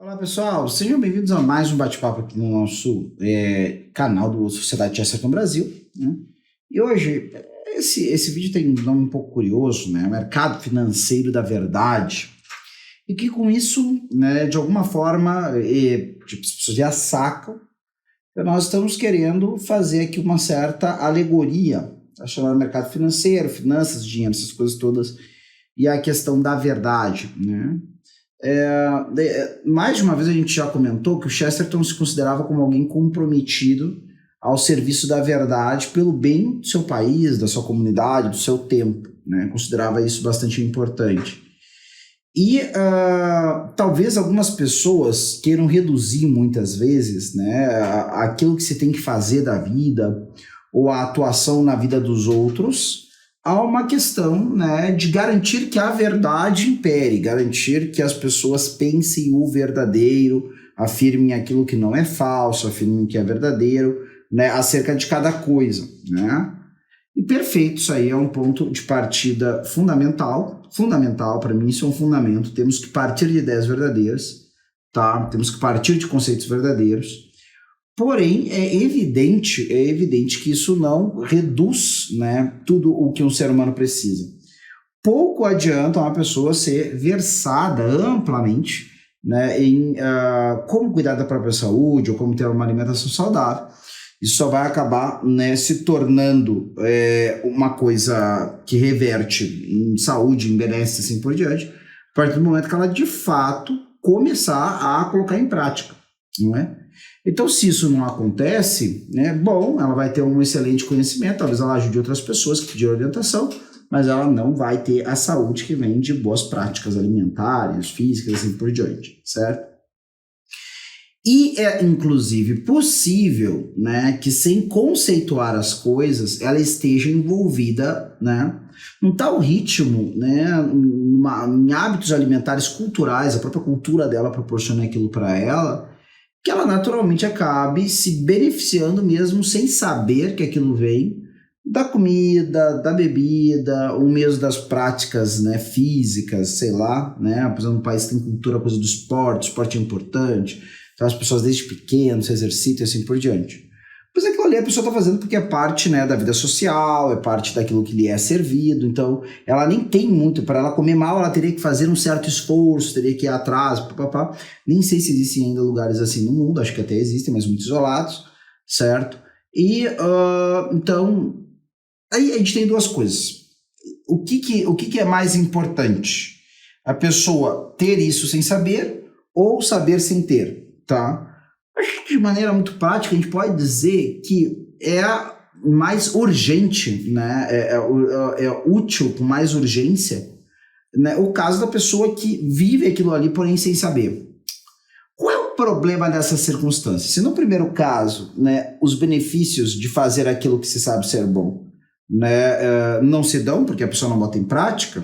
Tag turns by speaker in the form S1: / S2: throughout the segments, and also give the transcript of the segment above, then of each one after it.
S1: Olá pessoal, sejam bem-vindos a mais um bate-papo aqui no nosso canal do Sociedade Chesterton Brasil, né? E hoje, esse vídeo tem um nome um pouco curioso, né? Mercado Financeiro da Verdade. E que com isso, né, de alguma forma, as pessoas já sacam que nós estamos querendo fazer aqui uma certa alegoria, a chamada mercado financeiro, finanças, dinheiro, essas coisas todas, e a questão da verdade, né? Mais de uma vez a gente já comentou que o Chesterton se considerava como alguém comprometido ao serviço da verdade pelo bem do seu país, da sua comunidade, do seu tempo, né? Considerava isso bastante importante. E talvez algumas pessoas queiram reduzir muitas vezes, né, aquilo que se tem que fazer da vida ou a atuação na vida dos outros há uma questão, né, de garantir que a verdade impere, garantir que as pessoas pensem o verdadeiro, afirmem aquilo que não é falso, afirmem que é verdadeiro, né, acerca de cada coisa, né? E perfeito, isso aí é um ponto de partida fundamental para mim, isso é um fundamento, temos que partir de ideias verdadeiras, tá? Temos que partir de conceitos verdadeiros. Porém, é evidente que isso não reduz, né, tudo o que um ser humano precisa. Pouco adianta uma pessoa ser versada amplamente, né, em como cuidar da própria saúde ou como ter uma alimentação saudável. Isso só vai acabar, né, se tornando uma coisa que reverte em saúde, em benefício e assim por diante, a partir do momento que ela de fato começar a colocar em prática, não é? Então, se isso não acontece, né, bom, ela vai ter um excelente conhecimento, talvez ela ajude outras pessoas que pediram orientação, mas ela não vai ter a saúde que vem de boas práticas alimentares, físicas, assim por diante, certo? E é, inclusive, possível, né, que sem conceituar as coisas, ela esteja envolvida, né, num tal ritmo, né, em hábitos alimentares culturais, a própria cultura dela proporciona aquilo para ela, que ela naturalmente acabe se beneficiando mesmo sem saber que aquilo vem da comida, da bebida, ou mesmo das práticas, né, físicas, sei lá, né? Por exemplo, um país que tem cultura, coisa do esporte, esporte é importante, então as pessoas desde pequenos se exercitam e assim por diante. Pois aquilo ali a pessoa está fazendo porque é parte, né, da vida social, é parte daquilo que lhe é servido, então ela nem tem muito, para ela comer mal ela teria que fazer um certo esforço, teria que ir atrás, papapá. Nem sei se existem ainda lugares assim no mundo, acho que até existem, mas muito isolados, certo? E então, aí a gente tem duas coisas. O que é mais importante? A pessoa ter isso sem saber ou saber sem ter, tá? Acho que de maneira muito prática a gente pode dizer que é mais urgente, né? É útil com mais urgência, né, o caso da pessoa que vive aquilo ali, porém sem saber. Qual é o problema dessa circunstância? Se no primeiro caso, né, os benefícios de fazer aquilo que se sabe ser bom, né, não se dão porque a pessoa não bota em prática,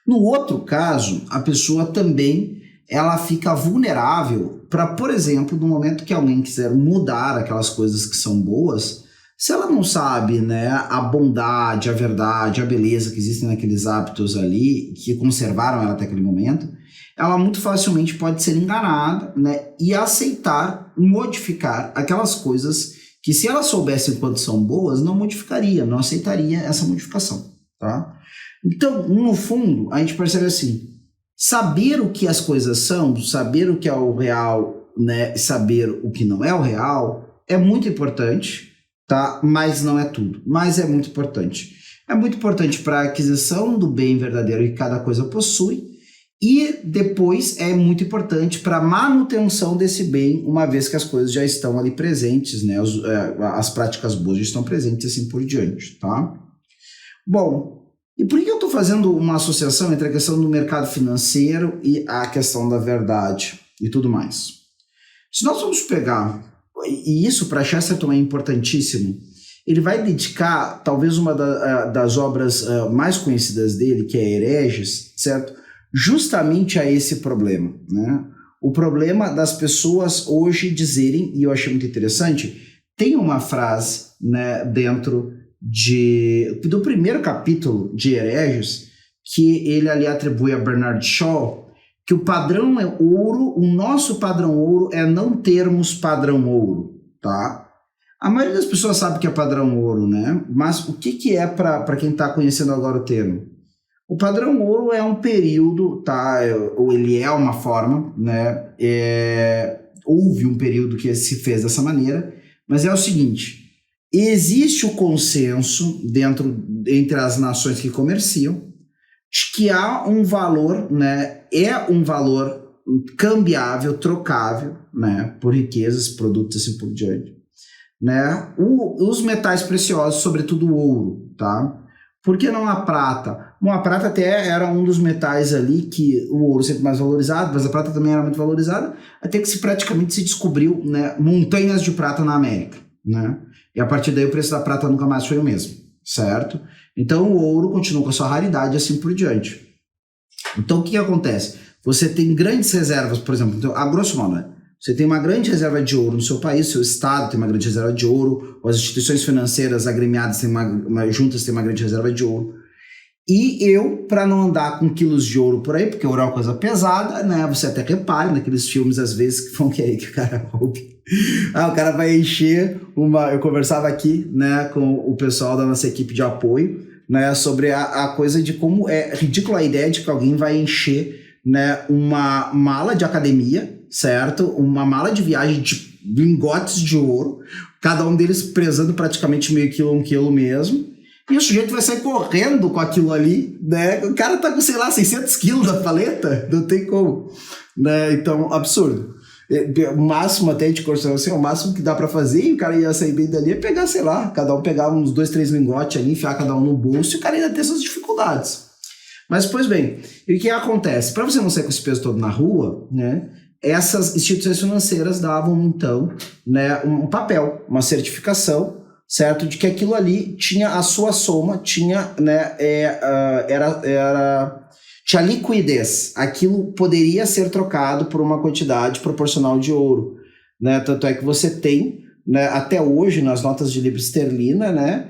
S1: no outro caso, a pessoa também ela fica vulnerável para, por exemplo, no momento que alguém quiser mudar aquelas coisas que são boas, se ela não sabe, né, a bondade, a verdade, a beleza que existem naqueles hábitos ali, que conservaram ela até aquele momento, ela muito facilmente pode ser enganada, né, e aceitar, modificar aquelas coisas que, se ela soubesse quanto são boas, não modificaria, não aceitaria essa modificação, tá? Então, no fundo, a gente percebe assim, saber o que as coisas são, saber o que é o real, né, saber o que não é o real, é muito importante, tá? Mas não é tudo, mas é muito importante. É muito importante para a aquisição do bem verdadeiro que cada coisa possui e depois é muito importante para a manutenção desse bem, uma vez que as coisas já estão ali presentes, né? As práticas boas já estão presentes e assim por diante, tá? Bom, e por que eu estou fazendo uma associação entre a questão do mercado financeiro e a questão da verdade e tudo mais? Se nós vamos pegar, e isso para Chesterton é importantíssimo, ele vai dedicar talvez uma das obras mais conhecidas dele, que é Hereges, certo? Justamente a esse problema, né? O problema das pessoas hoje dizerem, e eu achei muito interessante, tem uma frase, né, dentro do primeiro capítulo de Hereges, que ele ali atribui a Bernard Shaw, que o padrão é ouro, o nosso padrão ouro é não termos padrão ouro, tá? A maioria das pessoas sabe que é padrão ouro, né? Mas o que é para quem está conhecendo agora o termo? O padrão ouro é um período, tá? Ou ele é uma forma, né? Houve um período que se fez dessa maneira, mas é o seguinte: existe o consenso entre as nações que comerciam de que há um valor, né? É um valor cambiável, trocável, né? Por riquezas, produtos assim por diante, né? Os metais preciosos, sobretudo o ouro, tá? Por que não a prata? Bom, a prata até era um dos metais ali que o ouro sempre mais valorizado, mas a prata também era muito valorizada, até que praticamente se descobriu, né, montanhas de prata na América, né? E a partir daí o preço da prata nunca mais foi o mesmo, certo? Então o ouro continuou com a sua raridade e assim por diante. Então o que acontece? Você tem grandes reservas, por exemplo, então, a grosso modo, né? Você tem uma grande reserva de ouro no seu país, seu estado tem uma grande reserva de ouro, as instituições financeiras agremiadas juntas têm uma grande reserva de ouro. E eu, para não andar com quilos de ouro por aí, porque ouro é uma coisa pesada, né? Você até repare naqueles filmes, às vezes, que vão que aí que o cara roube. O cara vai encher uma... Eu conversava aqui, né, com o pessoal da nossa equipe de apoio, né, sobre a coisa de como é ridícula a ideia de que alguém vai encher, né, uma mala de academia, certo? Uma mala de viagem de lingotes de ouro, cada um deles pesando praticamente meio quilo, 1 quilo mesmo, e o sujeito vai sair correndo com aquilo ali, né? O cara tá com, sei lá, 600 quilos da paleta, não tem como, né? Então, absurdo. O máximo até de construção, assim, o máximo que dá pra fazer, e o cara ia sair bem dali, é pegar, sei lá, cada um pegar uns 2, 3 lingotes ali, enfiar cada um no bolso, e o cara ainda ter suas dificuldades. Mas, pois bem, e o que acontece? Para você não sair com esse peso todo na rua, né, essas instituições financeiras davam, então, né, um papel, uma certificação, certo, de que aquilo ali tinha a sua soma, tinha, né, tinha liquidez. Aquilo poderia ser trocado por uma quantidade proporcional de ouro, né? Tanto é que você tem, né, até hoje, nas notas de libra esterlina, né,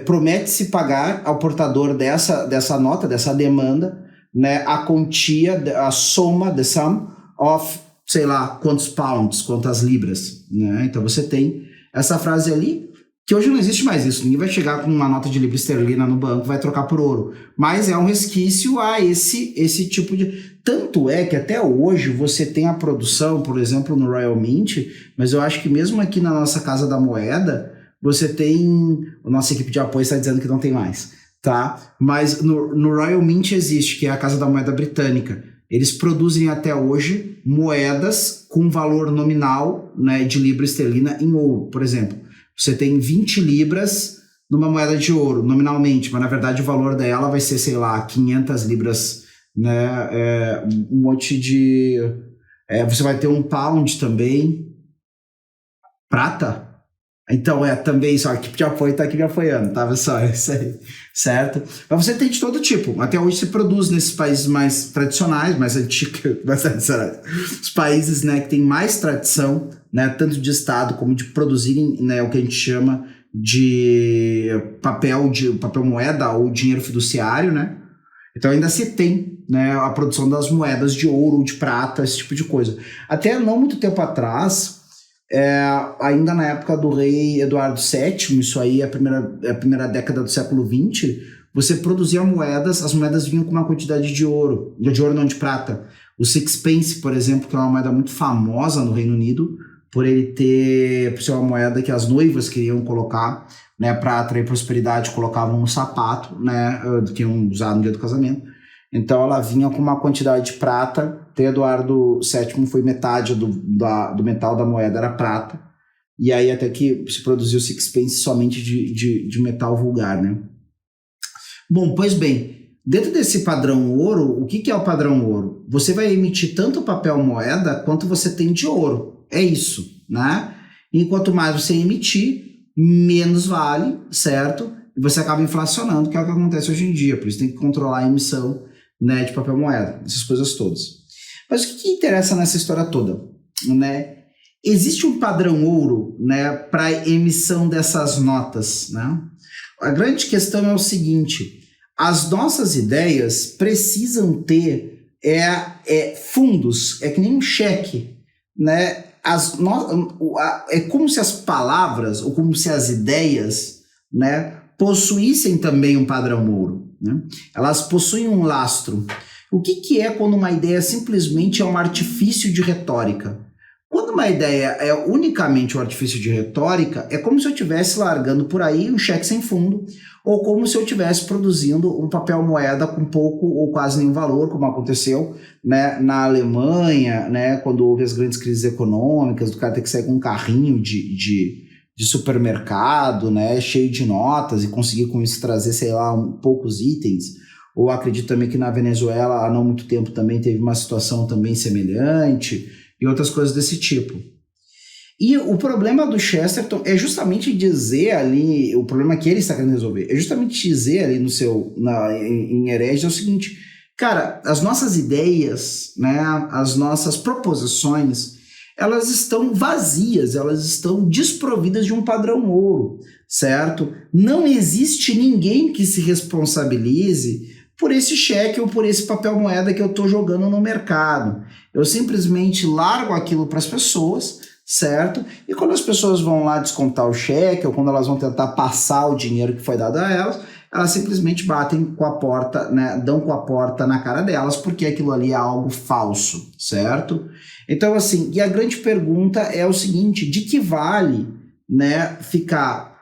S1: promete-se pagar ao portador dessa nota, dessa demanda, né, a quantia, a soma, the sum of, sei lá, quantos pounds, quantas libras, né? Então você tem essa frase ali, que hoje não existe mais isso. Ninguém vai chegar com uma nota de libra esterlina no banco, vai trocar por ouro. Mas é um resquício a esse tipo de... Tanto é que até hoje você tem a produção, por exemplo, no Royal Mint, mas eu acho que mesmo aqui na nossa Casa da Moeda, você tem... A nossa equipe de apoio está dizendo que não tem mais, tá? Mas no Royal Mint existe, que é a Casa da Moeda Britânica. Eles produzem até hoje moedas com valor nominal, né, de libra esterlina em ouro, por exemplo. Você tem 20 libras numa moeda de ouro, nominalmente, mas na verdade o valor dela vai ser, sei lá, 500 libras, né? Um monte de... você vai ter um pound também. Prata? Então, também, só a equipe de apoio está aqui me apoiando, tá, pessoal? É isso aí, certo? Mas você tem de todo tipo. Até hoje se produz nesses países mais tradicionais, mais antigos, mais tradicionais. Os países, né, que têm mais tradição, né, tanto de Estado como de produzirem, né, o que a gente chama de papel moeda ou dinheiro fiduciário, né? Então ainda se tem, né, a produção das moedas de ouro, de prata, esse tipo de coisa. Até não muito tempo atrás... ainda na época do rei Eduardo VII, isso aí é a primeira década do século XX, você produzia moedas, as moedas vinham com uma quantidade de ouro não, de prata. O sixpence, por exemplo, que é uma moeda muito famosa no Reino Unido, por ser uma moeda que as noivas queriam colocar, né, para atrair prosperidade, colocavam no sapato, né, que iam usar no dia do casamento. Então ela vinha com uma quantidade de prata. Até Eduardo VII foi metade do metal da moeda era prata. E aí até que se produziu sixpence somente de metal vulgar, né? Bom, pois bem, dentro desse padrão ouro, o que é o padrão ouro? Você vai emitir tanto papel moeda quanto você tem de ouro. É isso, né? E quanto mais você emitir, menos vale, certo? E você acaba inflacionando, que é o que acontece hoje em dia. Por isso tem que controlar a emissão, né, de papel moeda, essas coisas todas. Mas o que interessa nessa história toda, né? Existe um padrão ouro, né, para emissão dessas notas, né? A grande questão é o seguinte: as nossas ideias precisam ter fundos, é que nem um cheque, né? É como se as palavras ou como se as ideias, né, possuíssem também um padrão ouro, né? Elas possuem um lastro. O que é quando uma ideia simplesmente é um artifício de retórica? Quando uma ideia é unicamente um artifício de retórica, é como se eu estivesse largando por aí um cheque sem fundo, ou como se eu estivesse produzindo um papel moeda com pouco ou quase nenhum valor, como aconteceu, né, na Alemanha, né, quando houve as grandes crises econômicas, do cara ter que sair com um carrinho de supermercado, né, cheio de notas, e conseguir com isso trazer, sei lá, poucos itens. Ou acredito também que na Venezuela, há não muito tempo, também teve uma situação também semelhante, e outras coisas desse tipo. E o problema do Chesterton é justamente dizer ali, o problema que ele está querendo resolver, é justamente dizer ali em Herege é o seguinte, cara, as nossas ideias, né, as nossas proposições, elas estão vazias, elas estão desprovidas de um padrão ouro, certo? Não existe ninguém que se responsabilize por esse cheque ou por esse papel moeda que eu estou jogando no mercado. Eu simplesmente largo aquilo para as pessoas, certo? E quando as pessoas vão lá descontar o cheque ou quando elas vão tentar passar o dinheiro que foi dado a elas simplesmente batem com a porta, né? Dão com a porta na cara delas porque aquilo ali é algo falso, certo? Então, assim, e a grande pergunta é o seguinte, de que vale, né, ficar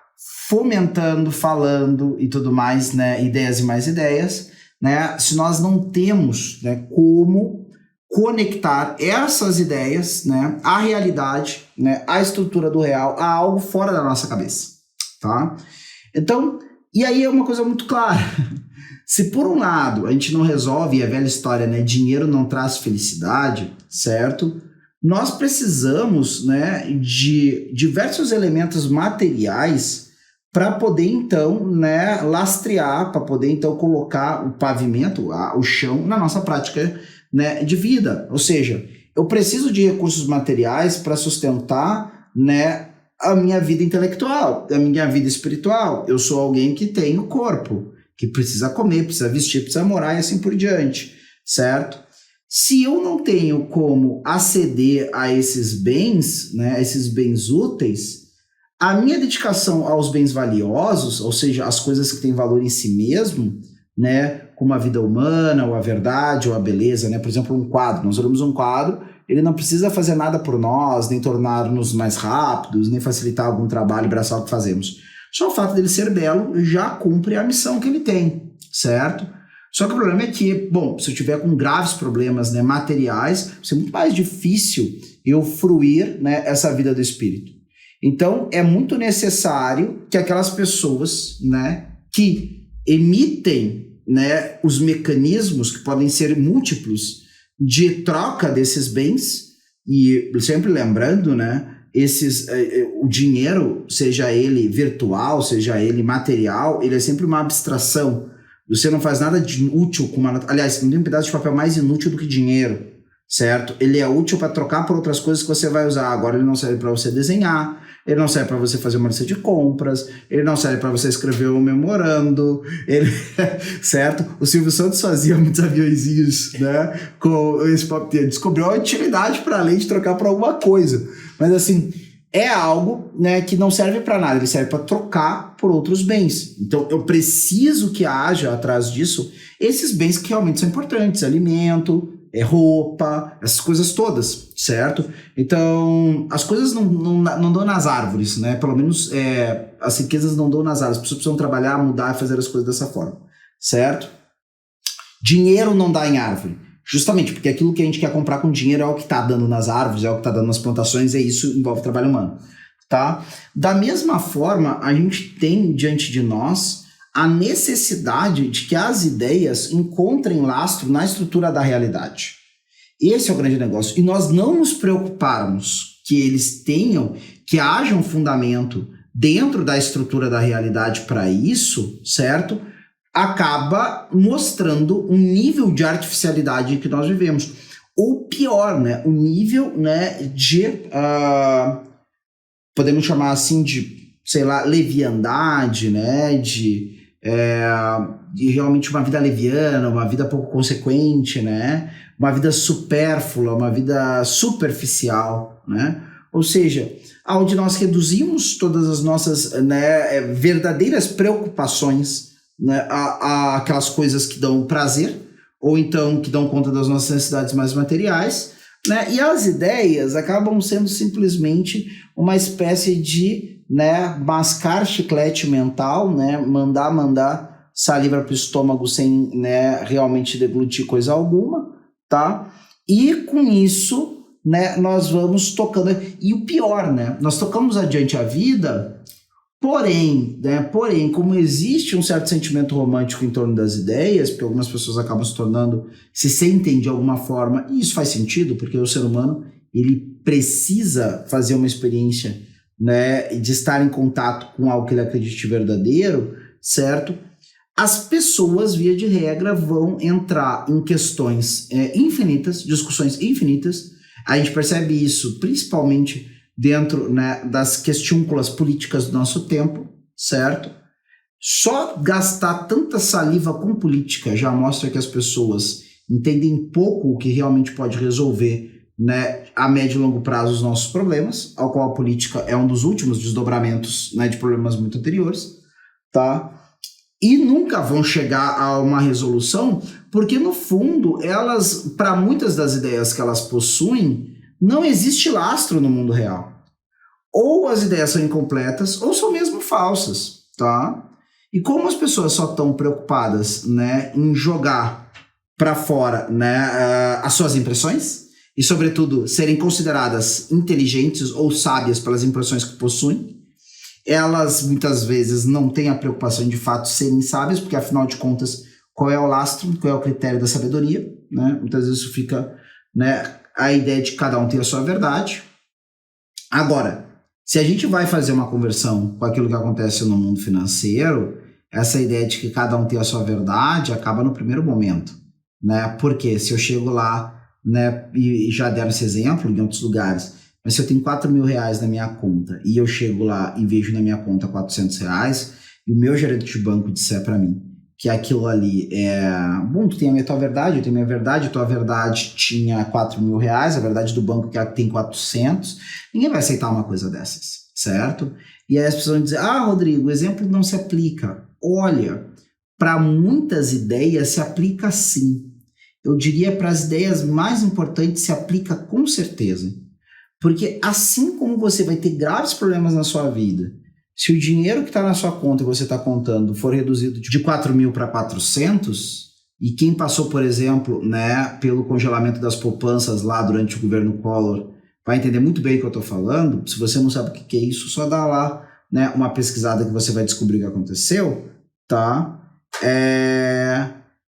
S1: fomentando, falando e tudo mais, né, ideias e mais ideias, né, se nós não temos, né, como conectar essas ideias, né, à realidade, né, à estrutura do real, a algo fora da nossa cabeça, tá? Então, e aí é uma coisa muito clara. Se por um lado a gente não resolve a velha história, né, dinheiro não traz felicidade, certo? Nós precisamos, né, de diversos elementos materiais para poder então, né, lastrear, para poder então colocar o pavimento, o chão na nossa prática, né, de vida. Ou seja, eu preciso de recursos materiais para sustentar, né, a minha vida intelectual, a minha vida espiritual. Eu sou alguém que tem o corpo, que precisa comer, precisa vestir, precisa morar e assim por diante, certo? Se eu não tenho como aceder a esses bens, né, esses bens úteis, a minha dedicação aos bens valiosos, ou seja, as coisas que têm valor em si mesmo, né, como a vida humana, ou a verdade, ou a beleza, né? Por exemplo, um quadro. Nós olhamos um quadro, ele não precisa fazer nada por nós, nem tornar-nos mais rápidos, nem facilitar algum trabalho braçal que fazemos. Só o fato dele ser belo já cumpre a missão que ele tem, certo? Só que o problema é que, bom, se eu tiver com graves problemas, né, materiais, vai ser muito mais difícil eu fruir, né, essa vida do espírito. Então, é muito necessário que aquelas pessoas, né, que emitem, né, os mecanismos que podem ser múltiplos de troca desses bens, e sempre lembrando, né, o dinheiro, seja ele virtual, seja ele material, ele é sempre uma abstração. Você não faz nada de útil com uma... Aliás, não tem um pedaço de papel mais inútil do que dinheiro, certo? Ele é útil para trocar por outras coisas que você vai usar. Agora ele não serve para você desenhar, ele não serve para você fazer uma lista de compras, ele não serve para você escrever um memorando, certo? O Silvio Santos fazia muitos aviõezinhos, né? Com esse papel, descobriu a utilidade para além de trocar por alguma coisa. Mas assim, é algo, né, que não serve para nada, ele serve para trocar por outros bens. Então eu preciso que haja atrás disso esses bens que realmente são importantes, alimento, roupa, essas coisas todas, certo? Então, as coisas não dão nas árvores, né? Pelo menos as riquezas não dão nas árvores. As pessoas precisam trabalhar, mudar e fazer as coisas dessa forma, certo? Dinheiro não dá em árvore, justamente porque aquilo que a gente quer comprar com dinheiro é o que está dando nas árvores, é o que está dando nas plantações, e isso envolve trabalho humano, tá? Da mesma forma, a gente tem diante de nós a necessidade de que as ideias encontrem lastro na estrutura da realidade. Esse é o grande negócio. E nós não nos preocuparmos que eles tenham, que haja um fundamento dentro da estrutura da realidade para isso, certo? Acaba mostrando um nível de artificialidade que nós vivemos. Ou pior, né? O nível, né, de... podemos chamar assim de, sei lá, leviandade, né? De de realmente uma vida leviana, uma vida pouco consequente, né? Uma vida supérflua, uma vida superficial, né? Ou seja, onde nós reduzimos todas as nossas, né, verdadeiras preocupações, né, a aquelas coisas que dão prazer, ou então que dão conta das nossas necessidades mais materiais, né? E as ideias acabam sendo simplesmente uma espécie de, né, mascar chiclete mental, né, mandar saliva para o estômago sem, né, realmente deglutir coisa alguma, tá? E com isso, né, nós vamos tocando, e o pior, né, nós tocamos adiante a vida, porém, como existe um certo sentimento romântico em torno das ideias, porque algumas pessoas acabam se sentem de alguma forma, e isso faz sentido, porque o ser humano, ele precisa fazer uma experiência, né, de estar em contato com algo que ele acredite verdadeiro, certo? As pessoas, via de regra, vão entrar em questões infinitas, discussões infinitas. A gente percebe isso principalmente dentro, né, das questiúnculas políticas do nosso tempo, certo? Só gastar tanta saliva com política já mostra que as pessoas entendem pouco o que realmente pode resolver, né, a médio e longo prazo os nossos problemas, ao qual a política é um dos últimos desdobramentos, né, de problemas muito anteriores, tá? E nunca vão chegar a uma resolução, porque no fundo, elas, para muitas das ideias que elas possuem, não existe lastro no mundo real. Ou as ideias são incompletas, ou são mesmo falsas, tá? E como as pessoas só estão preocupadas, né, em jogar para fora, né, as suas impressões, e sobretudo serem consideradas inteligentes ou sábias pelas impressões que possuem, elas muitas vezes não têm a preocupação de fato serem sábias, porque afinal de contas, qual é o lastro, qual é o critério da sabedoria, né? Muitas vezes isso fica, né, a ideia de que cada um tem a sua verdade. Agora, se a gente vai fazer uma conversão com aquilo que acontece no mundo financeiro, essa ideia de que cada um tem a sua verdade acaba no primeiro momento, né? Porque se eu chego lá, né, e já deram esse exemplo em outros lugares, mas se eu tenho 4 mil reais na minha conta e eu chego lá e vejo na minha conta 400 reais e o meu gerente de banco disser para mim que aquilo ali bom, tu tem a tua verdade, eu tenho a minha verdade, a tua verdade tinha 4 mil reais, a verdade do banco que tem 400, ninguém vai aceitar uma coisa dessas, certo? E aí as pessoas vão dizer, Rodrigo, o exemplo não se aplica. Olha, para muitas ideias se aplica sim. Eu diria para as ideias mais importantes se aplica com certeza. Porque assim como você vai ter graves problemas na sua vida, se o dinheiro que está na sua conta e você está contando for reduzido de 4 mil para 400, e quem passou, por exemplo, né, pelo congelamento das poupanças lá durante o governo Collor vai entender muito bem o que eu estou falando. Se você não sabe o que é isso, só dá lá, né, uma pesquisada que você vai descobrir o que aconteceu, tá?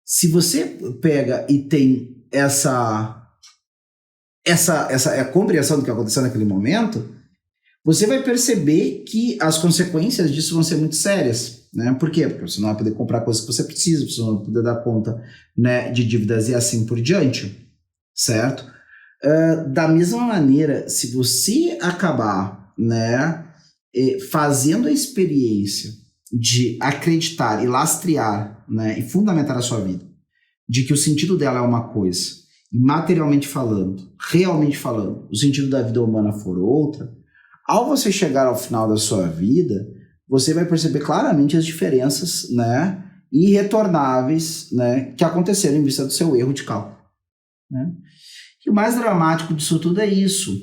S1: Se você pega e tem essa compreensão do que aconteceu naquele momento, você vai perceber que as consequências disso vão ser muito sérias, né? Por quê? Porque você não vai poder comprar coisas que você precisa, você não vai poder dar conta, né, de dívidas e assim por diante, certo? Da mesma maneira, se você acabar, né, fazendo a experiência de acreditar e lastrear, né, e fundamentar a sua vida, de que o sentido dela é uma coisa, e materialmente falando, realmente falando, o sentido da vida humana for outra, ao você chegar ao final da sua vida, você vai perceber claramente as diferenças, né, irretornáveis, né, que aconteceram em vista do seu erro de cálculo, né? E o mais dramático disso tudo é isso.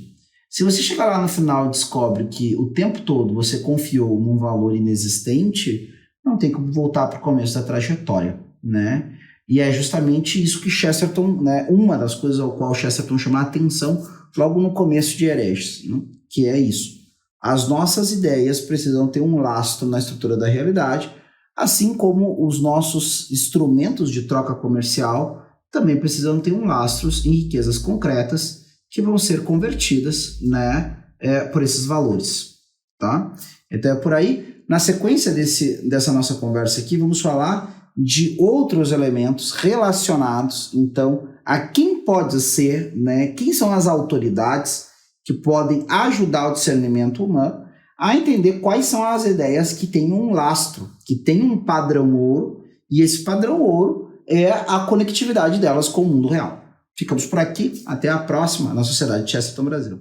S1: Se você chegar lá no final e descobre que o tempo todo você confiou num valor inexistente, não tem como voltar para o começo da trajetória, né? E é justamente isso que Chesterton, né, uma das coisas ao qual Chesterton chama a atenção logo no começo de Hereges, né, que é isso. As nossas ideias precisam ter um lastro na estrutura da realidade, assim como os nossos instrumentos de troca comercial também precisam ter um lastro em riquezas concretas que vão ser convertidas, né, por esses valores, tá? Então é por aí. Na sequência dessa nossa conversa aqui, vamos falar de outros elementos relacionados, então, a quem pode ser, né, quem são as autoridades que podem ajudar o discernimento humano, a entender quais são as ideias que têm um lastro, que têm um padrão ouro, e esse padrão ouro é a conectividade delas com o mundo real. Ficamos por aqui, até a próxima na Sociedade Chesterton Brasil.